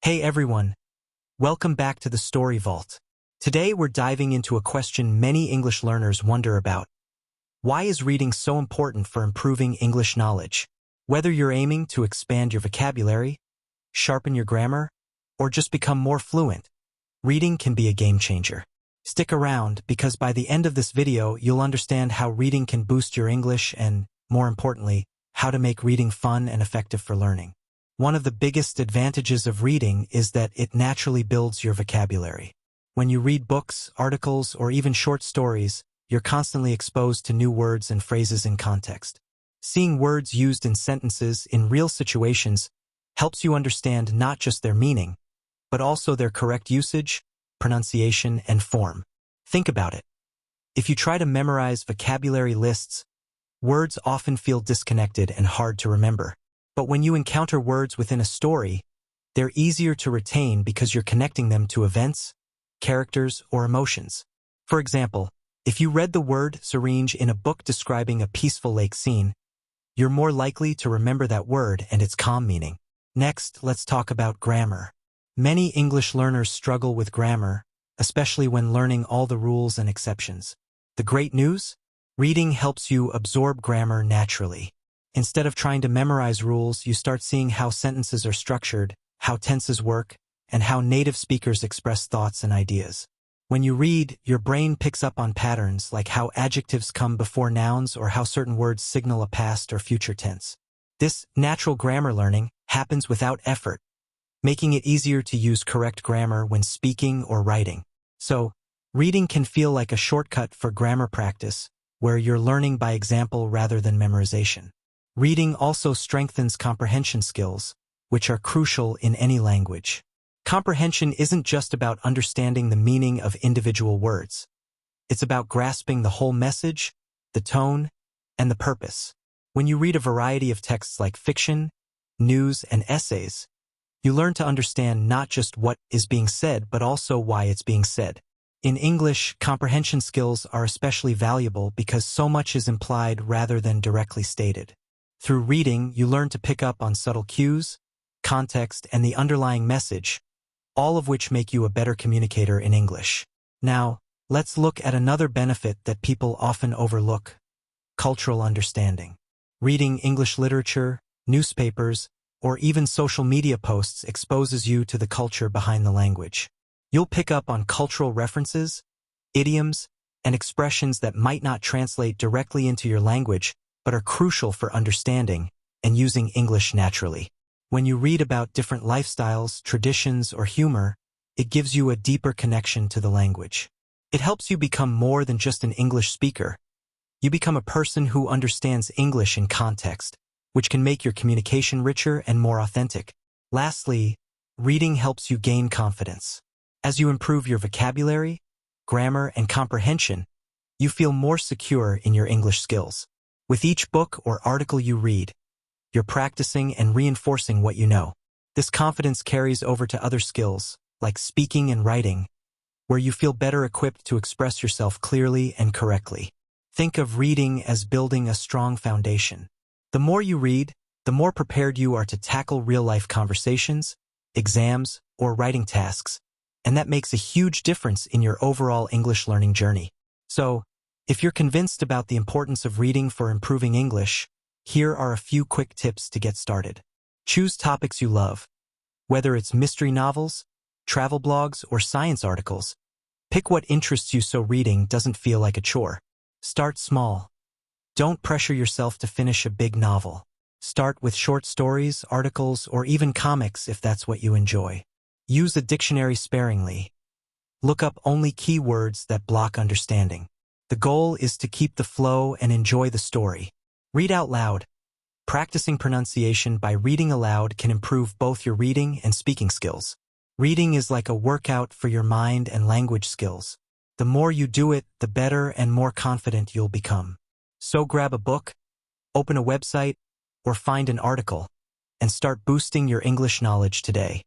Hey everyone, welcome back to the Story Vault. Today we're diving into a question many English learners wonder about. Why is reading so important for improving English knowledge? Whether you're aiming to expand your vocabulary, sharpen your grammar, or just become more fluent, reading can be a game changer. Stick around because by the end of this video you'll understand how reading can boost your English and, more importantly, how to make reading fun and effective for learning. One of the biggest advantages of reading is that it naturally builds your vocabulary. When you read books, articles, or even short stories, you're constantly exposed to new words and phrases in context. Seeing words used in sentences in real situations helps you understand not just their meaning, but also their correct usage, pronunciation, and form. Think about it. If you try to memorize vocabulary lists, words often feel disconnected and hard to remember. But when you encounter words within a story, they're easier to retain because you're connecting them to events, characters, or emotions. For example, if you read the word syringe in a book describing a peaceful lake scene, you're more likely to remember that word and its calm meaning. Next, let's talk about grammar. Many English learners struggle with grammar, especially when learning all the rules and exceptions. The great news? Reading helps you absorb grammar naturally. Instead of trying to memorize rules, you start seeing how sentences are structured, how tenses work, and how native speakers express thoughts and ideas. When you read, your brain picks up on patterns like how adjectives come before nouns or how certain words signal a past or future tense. This natural grammar learning happens without effort, making it easier to use correct grammar when speaking or writing. So, reading can feel like a shortcut for grammar practice, where you're learning by example rather than memorization. Reading also strengthens comprehension skills, which are crucial in any language. Comprehension isn't just about understanding the meaning of individual words. It's about grasping the whole message, the tone, and the purpose. When you read a variety of texts like fiction, news, and essays, you learn to understand not just what is being said, but also why it's being said. In English, comprehension skills are especially valuable because so much is implied rather than directly stated. Through reading, you learn to pick up on subtle cues, context, and the underlying message, all of which make you a better communicator in English. Now, let's look at another benefit that people often overlook: cultural understanding. Reading English literature, newspapers, or even social media posts exposes you to the culture behind the language. You'll pick up on cultural references, idioms, and expressions that might not translate directly into your language, but are crucial for understanding and using English naturally. When you read about different lifestyles, traditions, or humor, it gives you a deeper connection to the language. It helps you become more than just an English speaker. You become a person who understands English in context, which can make your communication richer and more authentic. Lastly, reading helps you gain confidence. As you improve your vocabulary, grammar, and comprehension, you feel more secure in your English skills. With each book or article you read, you're practicing and reinforcing what you know. This confidence carries over to other skills, like speaking and writing, where you feel better equipped to express yourself clearly and correctly. Think of reading as building a strong foundation. The more you read, the more prepared you are to tackle real-life conversations, exams, or writing tasks, and that makes a huge difference in your overall English learning journey. So, if you're convinced about the importance of reading for improving English, here are a few quick tips to get started. Choose topics you love. Whether it's mystery novels, travel blogs, or science articles, pick what interests you so reading doesn't feel like a chore. Start small. Don't pressure yourself to finish a big novel. Start with short stories, articles, or even comics if that's what you enjoy. Use a dictionary sparingly. Look up only key words that block understanding. The goal is to keep the flow and enjoy the story. Read out loud. Practicing pronunciation by reading aloud can improve both your reading and speaking skills. Reading is like a workout for your mind and language skills. The more you do it, the better and more confident you'll become. So grab a book, open a website, or find an article, and start boosting your English knowledge today.